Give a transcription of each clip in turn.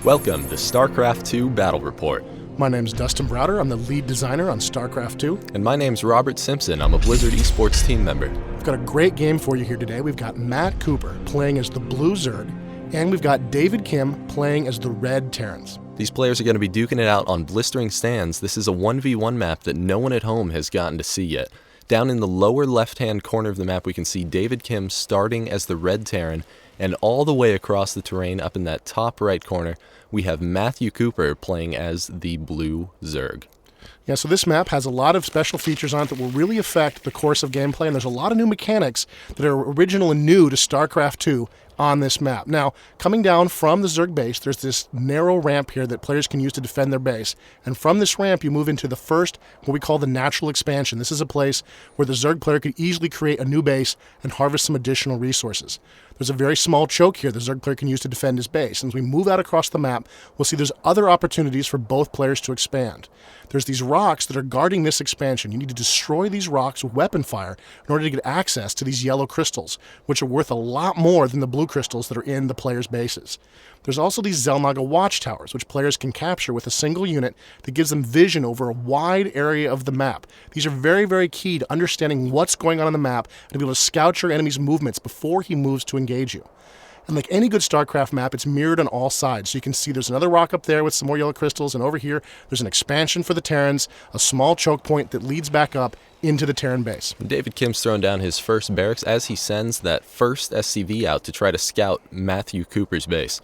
Welcome to Starcraft 2 Battle Report. My name's Dustin Browder. I'm the lead designer on Starcraft 2. And my name's Robert Simpson. I'm a Blizzard Esports team member. We've got a great game for you here today. We've got Matt Cooper playing as the Blue Zerg, and we've got David Kim playing as the Red Terrans. These players are going to be duking it out on blistering stands. This is a 1v1 map that no one at home has gotten to see yet. Down in the lower left-hand corner of the map, we can see David Kim starting as the Red Terran, and all the way across the terrain up in that top right corner, we have Matthew Cooper playing as the Blue Zerg. Yeah, so this map has a lot of special features on it that will really affect the course of gameplay, and there's a lot of new mechanics that are original and new to StarCraft 2 on this map. Now, coming down from the Zerg base, there's this narrow ramp here that players can use to defend their base. And from this ramp, you move into the first, what we call the natural expansion. This is a place where the Zerg player could easily create a new base and harvest some additional resources. There's a very small choke here the Zerg player can use to defend his base. And as we move out across the map, we'll see there's other opportunities for both players to expand. There's these rocks that are guarding this expansion. You need to destroy these rocks with weapon fire in order to get access to these yellow crystals, which are worth a lot more than the blue crystals that are in the players' bases. There's also these Xel'Naga watchtowers, which players can capture with a single unit that gives them vision over a wide area of the map. These are very, very key to understanding what's going on the map and to be able to scout your enemy's movements before he moves to engage you. And like any good StarCraft map, it's mirrored on all sides. So you can see there's another rock up there with some more yellow crystals, and over here there's an expansion for the Terrans, a small choke point that leads back up into the Terran base. David Kim's throwing down his first barracks as he sends that first SCV out to try to scout Matthew Cooper's base.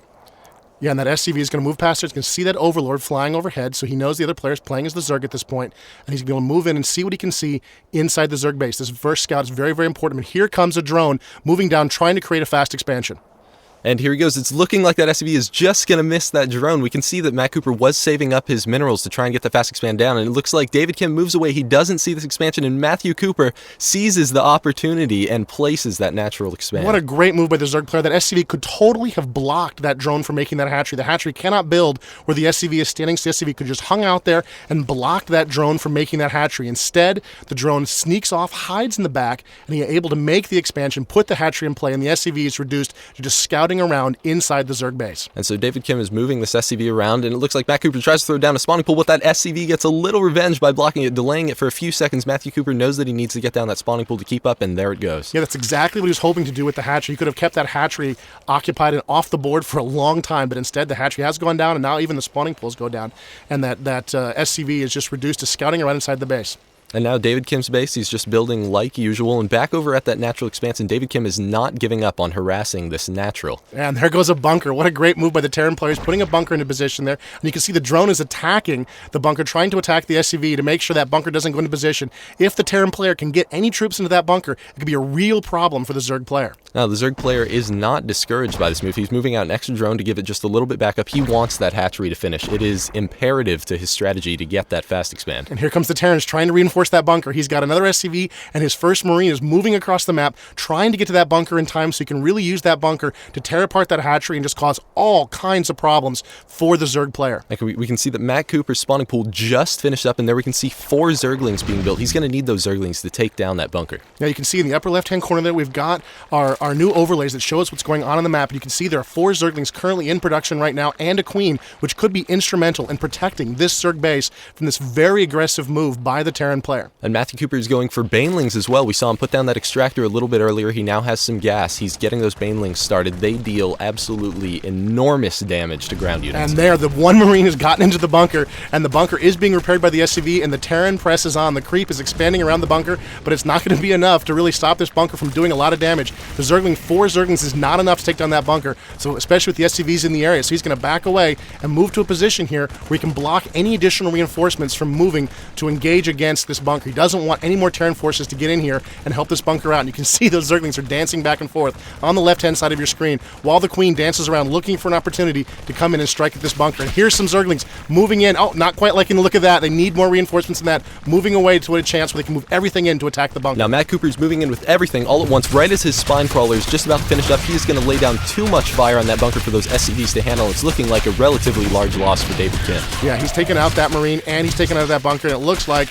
Yeah, and that SCV is going to move past it. It's going to see that Overlord flying overhead, so he knows the other player's playing as the Zerg at this point, and he's going to be able to move in and see what he can see inside the Zerg base. This first scout is very, very important. And here comes a drone moving down, trying to create a fast expansion. And here he goes. It's looking like that SCV is just going to miss that drone. We can see that Matt Cooper was saving up his minerals to try and get the fast expand down. And it looks like David Kim moves away. He doesn't see this expansion. And Matthew Cooper seizes the opportunity and places that natural expand. What a great move by the Zerg player. That SCV could totally have blocked that drone from making that hatchery. The hatchery cannot build where the SCV is standing. So the SCV could just hung out there and blocked that drone from making that hatchery. Instead, the drone sneaks off, hides in the back, and he's able to make the expansion, put the hatchery in play, and the SCV is reduced to just scouting around inside the Zerg base. And so David Kim is moving this SCV around, and it looks like Matt Cooper tries to throw down a spawning pool, but that SCV gets a little revenge by blocking it, delaying it for a few seconds. Matthew Cooper knows that he needs to get down that spawning pool to keep up, and there it goes. Yeah, that's exactly what he was hoping to do with the hatchery. He could have kept that hatchery occupied and off the board for a long time, but instead the hatchery has gone down, and now even the spawning pools go down, and that SCV is just reduced to scouting around inside the base. And now David Kim's base, he's just building like usual. And back over at that natural expanse, and David Kim is not giving up on harassing this natural. And there goes a bunker. What a great move by the Terran players, putting a bunker into position there. And you can see the drone is attacking the bunker, trying to attack the SCV to make sure that bunker doesn't go into position. If the Terran player can get any troops into that bunker, it could be a real problem for the Zerg player. Now, the Zerg player is not discouraged by this move. He's moving out an extra drone to give it just a little bit back up. He wants that hatchery to finish. It is imperative to his strategy to get that fast expand. And here comes the Terrans trying to reinforce that bunker. He's got another SCV, and his first Marine is moving across the map, trying to get to that bunker in time so he can really use that bunker to tear apart that hatchery and just cause all kinds of problems for the Zerg player. Like we can see that Matt Cooper's spawning pool just finished up, and there we can see 4 Zerglings being built. He's going to need those Zerglings to take down that bunker. Now you can see in the upper left-hand corner there, we've got our new overlays that show us what's going on the map. And you can see there are 4 Zerglings currently in production right now, and a Queen, which could be instrumental in protecting this Zerg base from this very aggressive move by the Terran player. And Matthew Cooper is going for Banelings as well. We saw him put down that extractor a little bit earlier. He now has some gas. He's getting those Banelings started. They deal absolutely enormous damage to ground units. And there, the one Marine has gotten into the bunker, and the bunker is being repaired by the SCV, and the Terran presses on. The creep is expanding around the bunker, but it's not going to be enough to really stop this bunker from doing a lot of damage. The Zergling, 4 Zerglings is not enough to take down that bunker, so especially with the SCVs in the area. So he's going to back away and move to a position here where he can block any additional reinforcements from moving to engage against this bunker. He doesn't want any more Terran forces to get in here and help this bunker out. And you can see those Zerglings are dancing back and forth on the left-hand side of your screen while the Queen dances around looking for an opportunity to come in and strike at this bunker. And here's some Zerglings moving in. Oh, not quite liking the look of that. They need more reinforcements than that. Moving away to a chance where they can move everything in to attack the bunker. Now, Matt Cooper's moving in with everything all at once. Right as his spine crawler is just about to finish up, he is going to lay down too much fire on that bunker for those SCVs to handle. It's looking like a relatively large loss for David Kim. Yeah, he's taken out that Marine, and he's taken out that bunker, and it looks like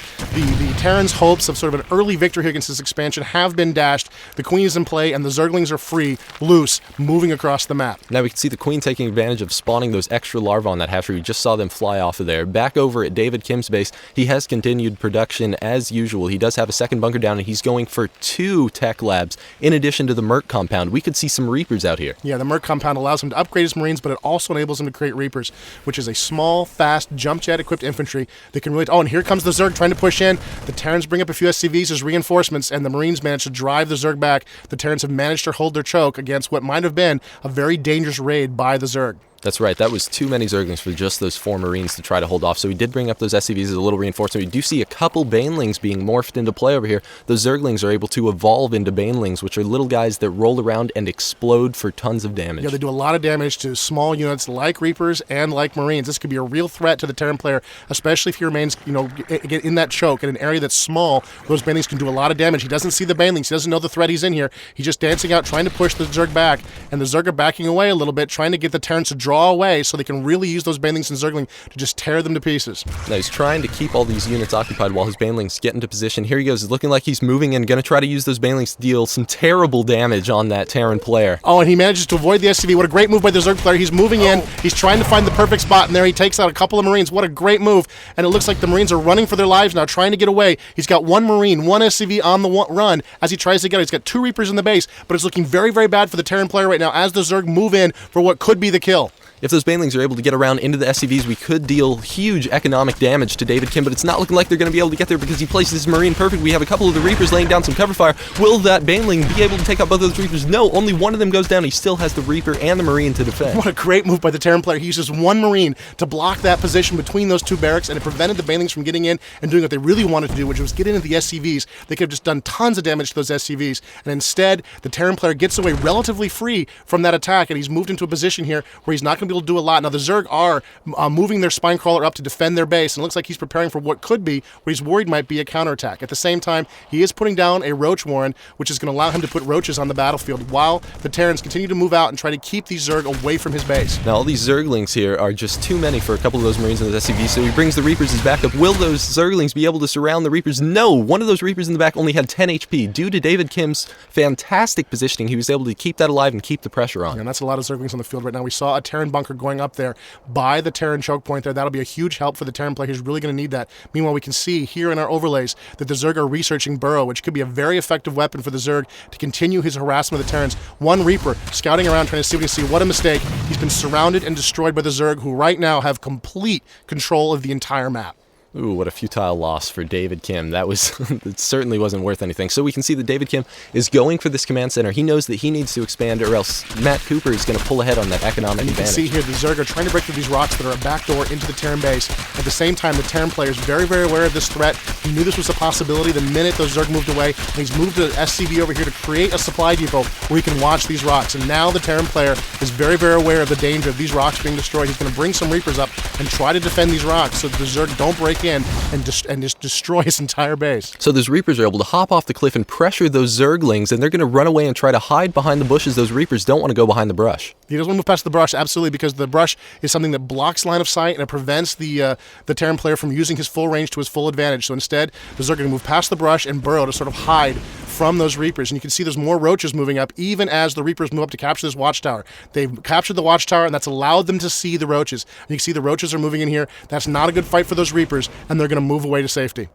the Terran's hopes of sort of an early victory here against this expansion have been dashed. The Queen is in play, and the Zerglings are free, loose, moving across the map. Now we can see the Queen taking advantage of spawning those extra larvae on that hatchery. We just saw them fly off of there. Back over at David Kim's base, he has continued production as usual. He does have a second bunker down, and he's going for 2 tech labs in addition to the Merc compound. We could see some Reapers out here. Yeah, the Merc compound allows him to upgrade his Marines, but it also enables him to create Reapers, which is a small, fast, jump jet equipped infantry that can really... Oh, and here comes the Zerg trying to push in. The Terrans bring up a few SCVs as reinforcements, and the Marines manage to drive the Zerg back. The Terrans have managed to hold their choke against what might have been a very dangerous raid by the Zerg. That's right. That was too many Zerglings for just those 4 Marines to try to hold off. So we did bring up those SCVs as a little reinforcement. We do see a couple Banelings being morphed into play over here. Those Zerglings are able to evolve into Banelings, which are little guys that roll around and explode for tons of damage. Yeah, they do a lot of damage to small units like Reapers and like Marines. This could be a real threat to the Terran player, especially if he remains, get in that choke in an area that's small. Those Banelings can do a lot of damage. He doesn't see the Banelings. He doesn't know the threat he's in here. He's just dancing out, trying to push the Zerg back, and the Zerg are backing away a little bit, trying to get the Terrans to draw away so they can really use those Banelings and Zergling to just tear them to pieces. Now he's trying to keep all these units occupied while his Banelings get into position. Here he goes. It's looking like he's moving in, going to try to use those Banelings to deal some terrible damage on that Terran player. Oh, and he manages to avoid the SCV. What a great move by the Zerg player. He's moving in. He's trying to find the perfect spot, and there he takes out a couple of Marines. What a great move. And it looks like the Marines are running for their lives now, trying to get away. He's got 1 Marine, 1 SCV on the run as he tries to get out. He's got 2 Reapers in the base, but it's looking very, very bad for the Terran player right now as the Zerg move in for what could be the kill. If those Banelings are able to get around into the SCVs, we could deal huge economic damage to David Kim, but it's not looking like they're going to be able to get there because he places his Marine perfect. We have a couple of the Reapers laying down some cover fire. Will that Baneling be able to take out both of those Reapers? No, only one of them goes down. He still has the Reaper and the Marine to defend. What a great move by the Terran player. He uses 1 Marine to block that position between those 2 barracks, and it prevented the Banelings from getting in and doing what they really wanted to do, which was get into the SCVs. They could have just done tons of damage to those SCVs, and instead, the Terran player gets away relatively free from that attack, and he's moved into a position here where he's not going to be able to do a lot. Now, the Zerg are moving their spine crawler up to defend their base, and it looks like he's preparing for what could be, what he's worried might be, a counterattack. At the same time, he is putting down a Roach Warren, which is going to allow him to put roaches on the battlefield while the Terrans continue to move out and try to keep these Zerg away from his base. Now, all these Zerglings here are just too many for a couple of those Marines in those SCVs, so he brings the Reapers as backup. Will those Zerglings be able to surround the Reapers? No! One of those Reapers in the back only had 10 HP. Due to David Kim's fantastic positioning, he was able to keep that alive and keep the pressure on. And that's a lot of Zerglings on the field right now. We saw a Terran bunker going up there by the Terran choke point there. That'll be a huge help for the Terran player. He's really going to need that. Meanwhile, we can see here in our overlays that the Zerg are researching Burrow, which could be a very effective weapon for the Zerg to continue his harassment of the Terrans. 1 Reaper scouting around trying to see what he can see. What a mistake. He's been surrounded and destroyed by the Zerg, who right now have complete control of the entire map. Ooh, what a futile loss for David Kim. That was, it certainly wasn't worth anything. So we can see that David Kim is going for this command center. He knows that he needs to expand, or else Matt Cooper is going to pull ahead on that economic and you advantage. Can see here the Zerg are trying to break through these rocks that are a backdoor into the Terran base. At the same time, the Terran player is very, very aware of this threat. He knew this was a possibility the minute those Zerg moved away, and he's moved an SCV over here to create a supply depot where he can watch these rocks. And now the Terran player is very, very aware of the danger of these rocks being destroyed. He's going to bring some Reapers up and try to defend these rocks so that the Zerg don't break in and just destroy his entire base. So those Reapers are able to hop off the cliff and pressure those Zerglings, and they're going to run away and try to hide behind the bushes. Those Reapers don't want to go behind the brush. He doesn't want to move past the brush, absolutely, because the brush is something that blocks line of sight and it prevents the Terran player from using his full range to his full advantage. So instead, the Zerg are going to move past the brush and burrow to sort of hide from those Reapers. And you can see there's more roaches moving up, even as the Reapers move up to capture this watchtower. They've captured the watchtower, and that's allowed them to see the roaches. And you can see the roaches are moving in here. That's not a good fight for those Reapers, and they're going to move away to safety.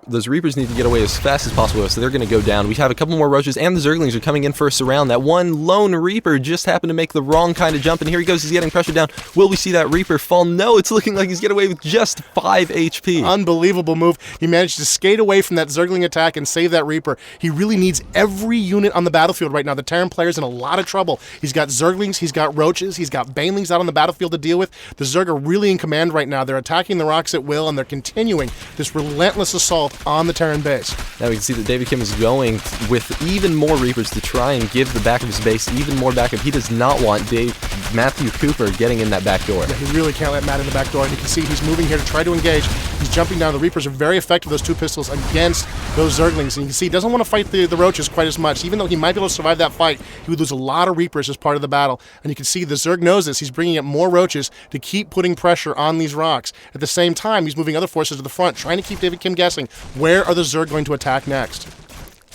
Those Reapers need to get away as fast as possible, so they're going to go down. We have a couple more roaches, and the Zerglings are coming in for a surround. That one lone Reaper just happened to make the wrong kind of jump, and here he goes. He's getting pressured down. Will we see that Reaper fall? No, it's looking like he's getting away with just 5 HP. Unbelievable move. He managed to skate away from that Zergling attack and save that Reaper. He really needs every unit on the battlefield right now. The Terran player's in a lot of trouble. He's got Zerglings, he's got roaches, he's got Banelings out on the battlefield to deal with. The Zerg are really in command right now. They're attacking the rocks at will, and they're continuing this relentless assault on the Terran base. Now we can see that David Kim is going with even more Reapers to try and give the back of his base even more backup. He does not want Matthew Cooper getting in that back door. Yeah, he really can't let Matt in the back door, and you can see he's moving here to try to engage. He's jumping down. The Reapers are very effective, those two pistols, against those Zerglings, and you can see he doesn't want to fight the Roaches quite as much. Even though he might be able to survive that fight, he would lose a lot of Reapers as part of the battle, and you can see the Zerg knows this. He's bringing up more Roaches to keep putting pressure on these rocks. At the same time, he's moving other forces to the front, trying to keep David Kim guessing, where are the Zerg going to attack next?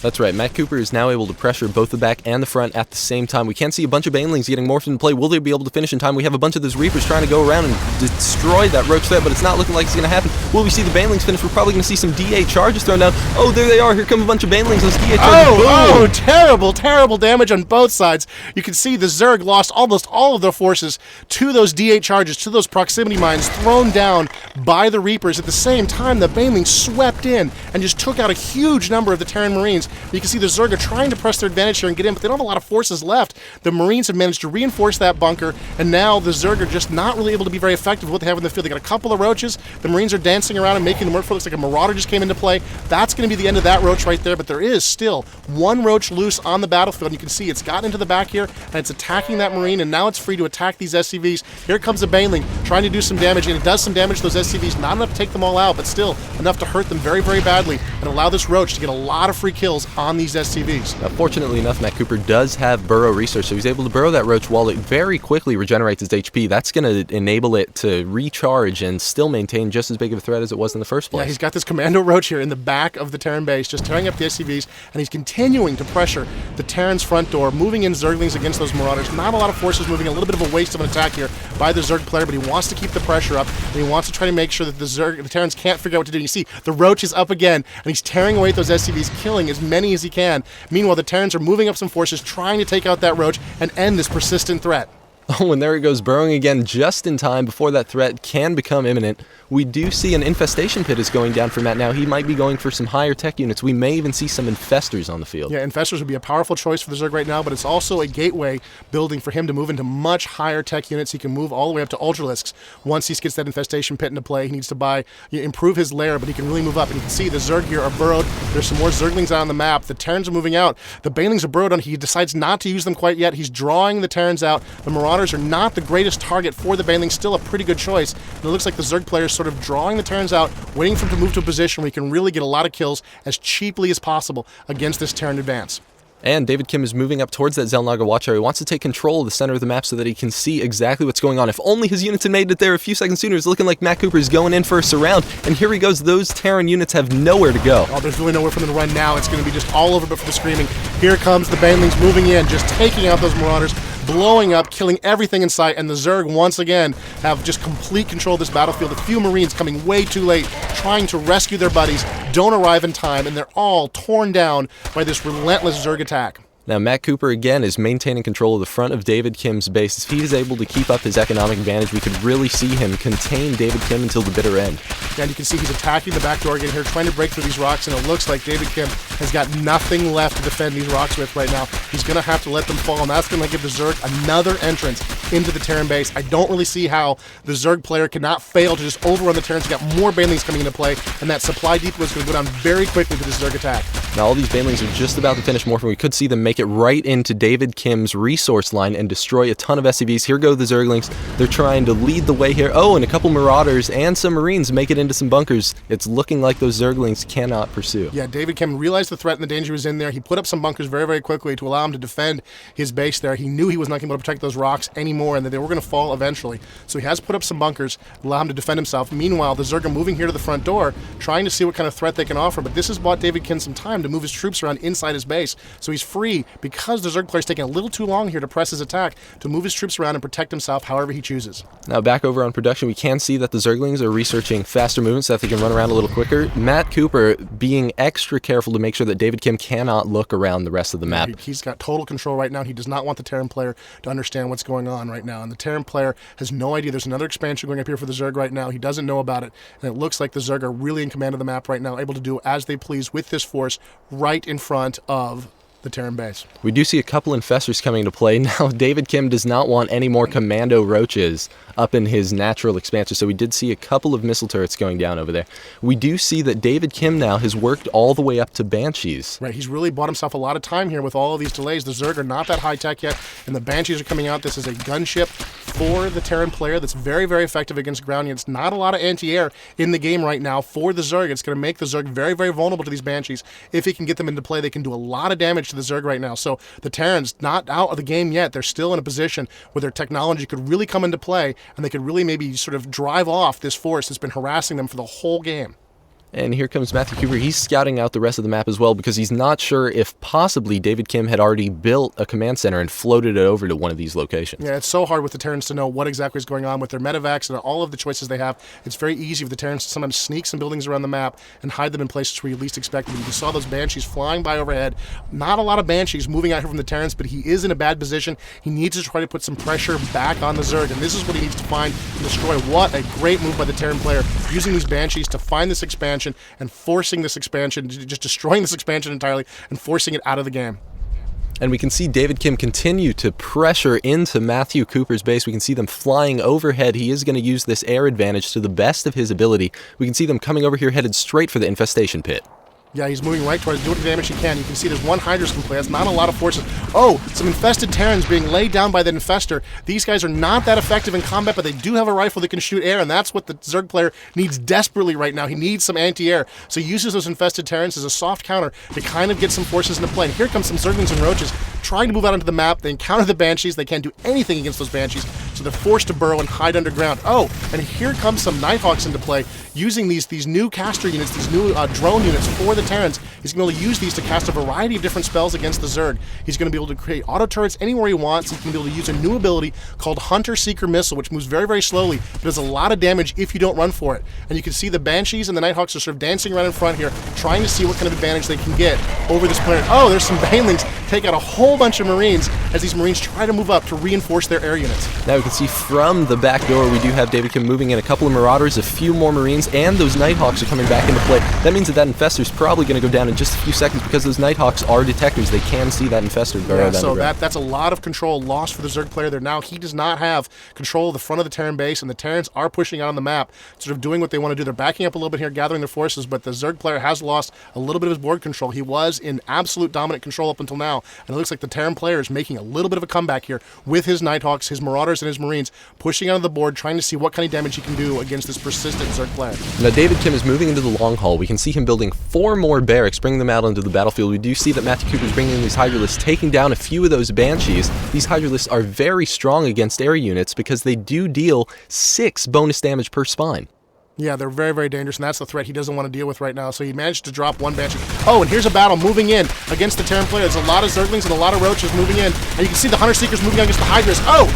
That's right. Matt Cooper is now able to pressure both the back and the front at the same time. We can see a bunch of Banelings getting morphed into play. Will they be able to finish in time? We have a bunch of those Reapers trying to go around and destroy that Roach threat, but it's not looking like it's going to happen. Will we see the Banelings finish? We're probably going to see some DA charges thrown down. Oh, there they are. Here come a bunch of Banelings. Those DA charges. Oh, terrible, terrible damage on both sides. You can see the Zerg lost almost all of their forces to those D8 charges, to those proximity mines thrown down by the Reapers. At the same time, the Banelings swept in and just took out a huge number of the Terran Marines. You can see the Zerg are trying to press their advantage here and get in, but they don't have a lot of forces left. The Marines have managed to reinforce that bunker, and now the Zerg are just not really able to be very effective with what they have in the field. They got a couple of Roaches. The Marines are dancing around and making them work for it. Looks like a Marauder just came into play. That's going to be the end of that Roach right there, but there is still one Roach loose on the battlefield. You can see it's gotten into the back here, and it's attacking that Marine, and now it's free to attack these SCVs. Here comes a Baneling trying to do some damage, and it does some damage to those SCVs. Not enough to take them all out, but still enough to hurt them very, very badly and allow this Roach to get a lot of free kills on these SCVs. Now, fortunately enough, Matt Cooper does have burrow research, so he's able to burrow that Roach while it very quickly regenerates its HP. That's going to enable it to recharge and still maintain just as big of a threat as it was in the first place. Yeah, he's got this Commando Roach here in the back of the Terran base, just tearing up the SCVs, and he's continuing to pressure the Terran's front door, moving in Zerglings against those Marauders. Not a lot of forces moving, a little bit of a waste of an attack here by the Zerg player, but he wants to keep the pressure up, and he wants to try to make sure that the Terrans can't figure out what to do. You see, the Roach is up again, and he's tearing away at those SCVs, killing as many as he can. Meanwhile, the Terrans are moving up some forces, trying to take out that Roach and end this persistent threat. Oh, and there it goes, burrowing again just in time before that threat can become imminent. We do see an infestation pit is going down for Matt now. He might be going for some higher tech units. We may even see some infestors on the field. Yeah, infestors would be a powerful choice for the Zerg right now, but it's also a gateway building for him to move into much higher tech units. He can move all the way up to Ultralisks once he gets that infestation pit into play. He needs to improve his lair, but he can really move up. And you can see the Zerg here are burrowed. There's some more Zerglings out on the map. The Terrans are moving out. The Banelings are burrowed on. He decides not to use them quite yet. He's drawing the Terrans out. The Marauders are not the greatest target for the Banelings. Still a pretty good choice. And it looks like the Zerg player is sort of drawing the Terrans out, waiting for him to move to a position where he can really get a lot of kills as cheaply as possible against this Terran advance. And David Kim is moving up towards that Zelnaga watch area. He wants to take control of the center of the map so that he can see exactly what's going on. If only his units had made it there a few seconds sooner. It's looking like Matt Cooper is going in for a surround. And here he goes. Those Terran units have nowhere to go. Oh, there's really nowhere for them to run now. It's going to be just all over but for the screaming. Here comes the Banelings moving in, just taking out those Marauders, blowing up, killing everything in sight, and the Zerg once again have just complete control of this battlefield. A few Marines coming way too late, trying to rescue their buddies, don't arrive in time, and they're all torn down by this relentless Zerg attack. Now, Matt Cooper, again, is maintaining control of the front of David Kim's base. If he is able to keep up his economic advantage, we could really see him contain David Kim until the bitter end. And you can see he's attacking the back door again here, trying to break through these rocks, and it looks like David Kim has got nothing left to defend these rocks with right now. He's going to have to let them fall, and that's going to give the Zerg another entrance into the Terran base. I don't really see how the Zerg player cannot fail to just overrun the Terrans. He's got more Banelings coming into play, and that supply depot is going to go down very quickly for this Zerg attack. Now, all these Banelings are just about to finish morphing. We could see them make it right into David Kim's resource line and destroy a ton of SCVs. Here go the Zerglings. They're trying to lead the way here. Oh, and a couple Marauders and some Marines make it into some bunkers. It's looking like those Zerglings cannot pursue. Yeah, David Kim realized the threat and the danger was in there. He put up some bunkers very, very quickly to allow him to defend his base there. He knew he was not going to be able to protect those rocks anymore and that they were going to fall eventually. So he has put up some bunkers to allow him to defend himself. Meanwhile, the Zerg are moving here to the front door, trying to see what kind of threat they can offer. But this has bought David Kim some time to move his troops around inside his base. So he's free, because the Zerg player's taking a little too long here to press his attack, to move his troops around and protect himself however he chooses. Now, back over on production, we can see that the Zerglings are researching faster movements so that they can run around a little quicker. Matt Cooper being extra careful to make sure that David Kim cannot look around the rest of the map. He's got total control right now. He does not want the Terran player to understand what's going on right now. And the Terran player has no idea. There's another expansion going up here for the Zerg right now. He doesn't know about it. And it looks like the Zerg are really in command of the map right now, able to do as they please with this force right in front of the Terran base. We do see a couple infestors coming into play. Now, David Kim does not want any more commando roaches up in his natural expansion, so we did see a couple of missile turrets going down over there. We do see that David Kim now has worked all the way up to Banshees. Right, he's really bought himself a lot of time here with all of these delays. The Zerg are not that high-tech yet, and the Banshees are coming out. This is a gunship for the Terran player that's very, very effective against ground units. Not a lot of anti-air in the game right now for the Zerg. It's going to make the Zerg very, very vulnerable to these Banshees. If he can get them into play, they can do a lot of damage to the Zerg right now. So the Terrans not out of the game yet. They're still in a position where their technology could really come into play, and they could really maybe sort of drive off this force that's been harassing them for the whole game. And here comes Matthew Cooper. He's scouting out the rest of the map as well because he's not sure if possibly David Kim had already built a command center and floated it over to one of these locations. Yeah, it's so hard with the Terrans to know what exactly is going on with their medevacs and all of the choices they have. It's very easy for the Terrans to sometimes sneak some buildings around the map and hide them in places where you least expect them. You saw those Banshees flying by overhead. Not a lot of Banshees moving out here from the Terrans, but he is in a bad position. He needs to try to put some pressure back on the Zerg, and this is what he needs to find and destroy. What a great move by the Terran player, using these Banshees to find this expansion and forcing this expansion, just destroying this expansion entirely and forcing it out of the game. And we can see David Kim continue to pressure into Matthew Cooper's base. We can see them flying overhead. He is going to use this air advantage to the best of his ability. We can see them coming over here headed straight for the infestation pit. Yeah, he's moving right towards doing the damage he can. You can see there's one Hydra's can play. That's not a lot of forces. Oh, some infested Terrans being laid down by the infestor. These guys are not that effective in combat, but they do have a rifle that can shoot air, and that's what the Zerg player needs desperately right now. He needs some anti-air. So he uses those infested Terrans as a soft counter to kind of get some forces into play. And here comes some Zerglings and Roaches trying to move out onto the map. They encounter the Banshees. They can't do anything against those Banshees, so they're forced to burrow and hide underground. Oh, and here comes some Nighthawks into play, using these new caster units, these new drone units for the Terrans. He's going to be able to use these to cast a variety of different spells against the Zerg. He's going to be able to create auto turrets anywhere he wants. He's going to be able to use a new ability called Hunter Seeker Missile, which moves very, very slowly, but does a lot of damage if you don't run for it. And you can see the Banshees and the Nighthawks are sort of dancing around in front here, trying to see what kind of advantage they can get over this planet. Oh, there's some Banelings take out a whole bunch of Marines as these Marines try to move up to reinforce their air units. Now we can see from the back door we do have David Kim moving in a couple of Marauders, a few more Marines, and those Nighthawks are coming back into play. That means that infestor's probably going to go down in just a few seconds because those Nighthawks are detectors. They can see that infestor burrow down so the ground. that's a lot of control lost for the Zerg player there. Now he does not have control of the front of the Terran base, and the Terrans are pushing out on the map, sort of doing what they want to do. They're backing up a little bit here, gathering their forces, but the Zerg player has lost a little bit of his board control. He was in absolute dominant control up until now, and it looks like the Terran player is making a little bit of a comeback here with his Nighthawks, his Marauders, and his Marines, pushing out of the board, trying to see what kind of damage he can do against this persistent Zerg player. Now David Kim is moving into the long haul. We can see him building 4 more barracks, bringing them out onto the battlefield. We do see that Matthew Cooper is bringing in these Hydralisks, taking down a few of those Banshees. These Hydralisks are very strong against air units because they do deal 6 bonus damage per spine. Yeah, they're very, very dangerous, and that's the threat he doesn't want to deal with right now. So he managed to drop one Banshee. Oh, and here's a battle moving in against the Terran player. There's a lot of Zerglings and a lot of Roaches moving in, and you can see the Hunter Seekers moving against the Hydras. Oh,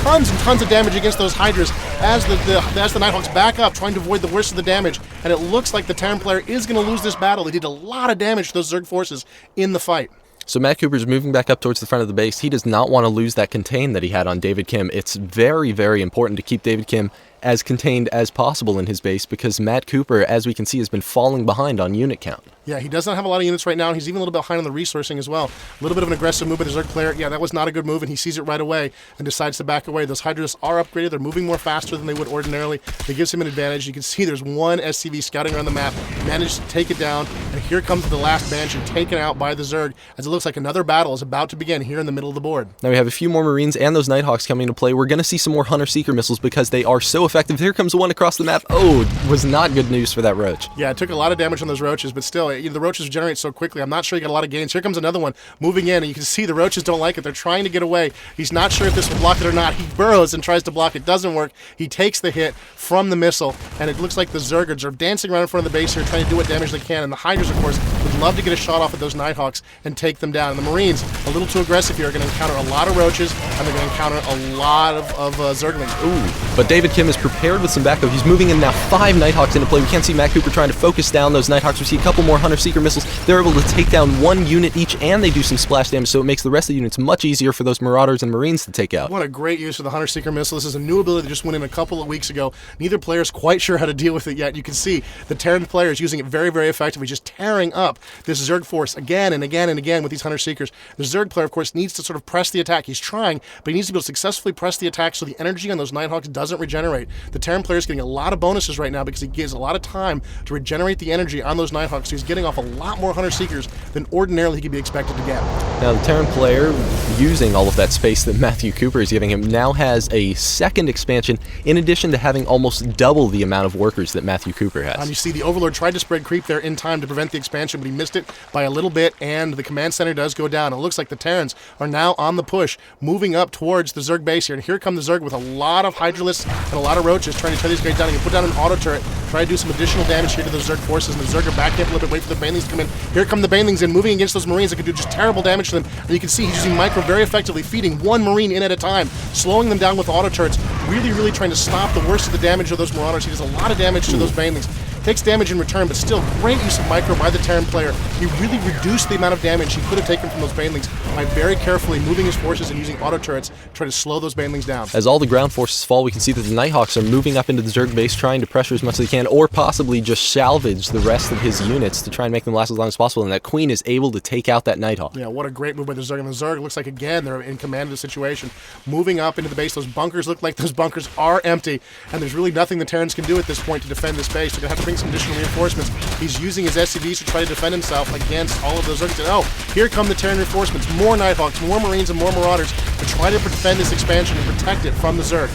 tons and tons of damage against those Hydras as the Nighthawks back up, trying to avoid the worst of the damage. And it looks like the Terran player is going to lose this battle. They did a lot of damage to those Zerg forces in the fight. So Matt Cooper's moving back up towards the front of the base. He does not want to lose that contain that he had on David Kim. It's very, very important to keep David Kim as contained as possible in his base because Matt Cooper, as we can see, has been falling behind on unit count. Yeah, he does not have a lot of units right now. He's even a little bit behind on the resourcing as well. A little bit of an aggressive move by the Zerg player. Yeah, that was not a good move, and he sees it right away and decides to back away. Those Hydras are upgraded. They're moving more faster than they would ordinarily. It gives him an advantage. You can see there's one SCV scouting around the map. He managed to take it down, and here comes the last Banshee taken out by the Zerg as it looks like another battle is about to begin here in the middle of the board. Now we have a few more Marines and those Nighthawks coming into play. We're going to see some more Hunter Seeker missiles because they are so effective. Here comes the one across the map. Oh, it was not good news for that Roach. Yeah, it took a lot of damage on those Roaches, but still, the Roaches generate so quickly. I'm not sure he got a lot of gains. Here comes another one moving in, and you can see the Roaches don't like it. They're trying to get away. He's not sure if this will block it or not. He burrows and tries to block it. Doesn't work. He takes the hit from the missile, and it looks like the Zergers are dancing around in front of the base here, trying to do what damage they can, and the Hydras, of course, would love to get a shot off at those Nighthawks and take them down. And the Marines, a little too aggressive here, are going to encounter a lot of Roaches, and they're going to encounter a lot of Zerglings. Ooh, but David Kim is prepared with some backup. He's moving in now 5 Nighthawks into play. We can't see Matt Cooper trying to focus down those Nighthawks. We see a couple more Hunter-Seeker missiles. They're able to take down 1 unit each, and they do some splash damage, so it makes the rest of the units much easier for those Marauders and Marines to take out. What a great use of the Hunter-Seeker missile. This is a new ability that just went in a couple of weeks ago. Neither player is quite sure how to deal with it yet. You can see the Terran player is using it very, very effectively, just tearing up this Zerg force again and again and again with these Hunter-Seekers. The Zerg player, of course, needs to sort of press the attack. He's trying, but he needs to be able to successfully press the attack so the energy on those Nighthawks doesn't regenerate. The Terran player is getting a lot of bonuses right now because he gives a lot of time to regenerate the energy on those Nighthawks, so he's getting off a lot more Hunter-Seekers than ordinarily he could be expected to get. Now, the Terran player, using all of that space that Matthew Cooper is giving him, now has a second expansion, in addition to having almost double the amount of workers that Matthew Cooper has. You see the Overlord tried to spread creep there in time to prevent the expansion, but he missed it by a little bit, and the command center does go down. It looks like the Terrans are now on the push, moving up towards the Zerg base here, and here come the Zerg with a lot of Hydralisks and a lot of Roaches trying to tear these guys down. He can put down an auto turret, try to do some additional damage here to those Zerg forces, and the Zerg are backing up a little bit, wait for the Banelings to come in. Here come the Banelings in, moving against those Marines that can do just terrible damage to them, and you can see he's using Micro very effectively, feeding 1 Marine in at a time, slowing them down with auto turrets, really, really trying to stop the worst of the damage of those Marauders. He does a lot of damage to those Banelings. Takes damage in return, but still great use of Micro by the Terran player. He really reduced the amount of damage he could have taken from those Banelings by very carefully moving his forces and using auto turrets to try to slow those Banelings down. As all the ground forces fall, we can see that the Nighthawks are moving up into the Zerg base, trying to pressure as much as they can, or possibly just salvage the rest of his units to try and make them last as long as possible, and that Queen is able to take out that Nighthawk. Yeah, what a great move by the Zerg. And the Zerg looks like, again, they're in command of the situation. Moving up into the base, those bunkers look like those bunkers are empty, and there's really nothing the Terrans can do at this point to defend this base. They're going to have to bring some additional reinforcements. He's using his SCVs to try to defend himself against all of those Zergs. And oh, here come the Terran reinforcements. More Nighthawks, more Marines, and more Marauders to try to defend this expansion and protect it from the Zerg.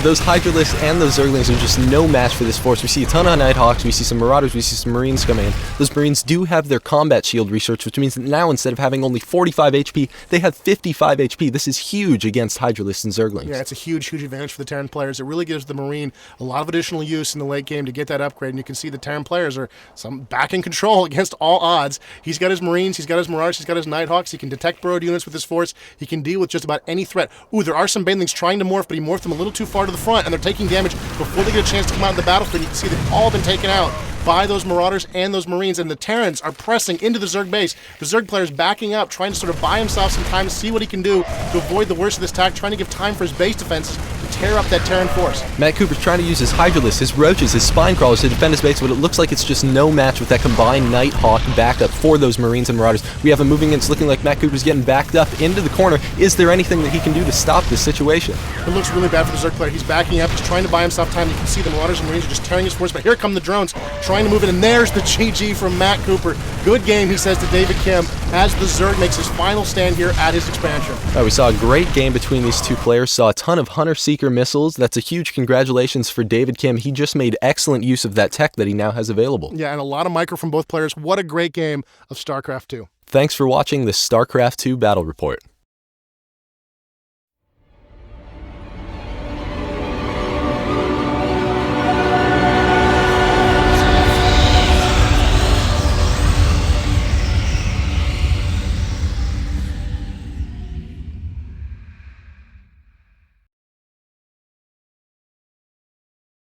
Those Hydralisks and those Zerglings are just no match for this force. We see a ton of Nighthawks, we see some Marauders, we see some Marines coming in. Those Marines do have their combat shield research, which means that now instead of having only 45 HP, they have 55 HP. This is huge against Hydralisks and Zerglings. Yeah, it's a huge, huge advantage for the Terran players. It really gives the Marine a lot of additional use in the late game to get that upgrade, and you can see the Terran players are back in control against all odds. He's got his Marines, he's got his Marauders, he's got his Nighthawks, he can detect burrowed units with his force, he can deal with just about any threat. Ooh, there are some Banelings trying to morph, but he morphed them a little too far to the front, and they're taking damage before they get a chance to come out in the battlefield. You can see they've all been taken out by those Marauders and those Marines, and the Terrans are pressing into the Zerg base. The Zerg player's backing up, trying to sort of buy himself some time to see what he can do to avoid the worst of this attack, trying to give time for his base defenses to tear up that Terran force. Matt Cooper's trying to use his Hydralisks, his Roaches, his Spine Crawlers to defend his base, but it looks like it's just no match with that combined Nighthawk backup for those Marines and Marauders. We have him moving in. It's looking like Matt Cooper's getting backed up into the corner. Is there anything that he can do to stop this situation? It looks really bad for the Zerg player. He's backing up. He's trying to buy himself time. You can see the Marauders and Marines are just tearing his force, but here come the drones trying to move in, and there's the GG from Matt Cooper. Good game, he says to David Kim, as the Zerg makes his final stand here at his expansion. We saw a great game between these two players, saw a ton of Hunter-Seeker missiles. That's a huge congratulations for David Kim. He just made excellent use of that tech that he now has available. Yeah, and a lot of micro from both players. What a great game of StarCraft 2. Thanks for watching the StarCraft 2 Battle Report.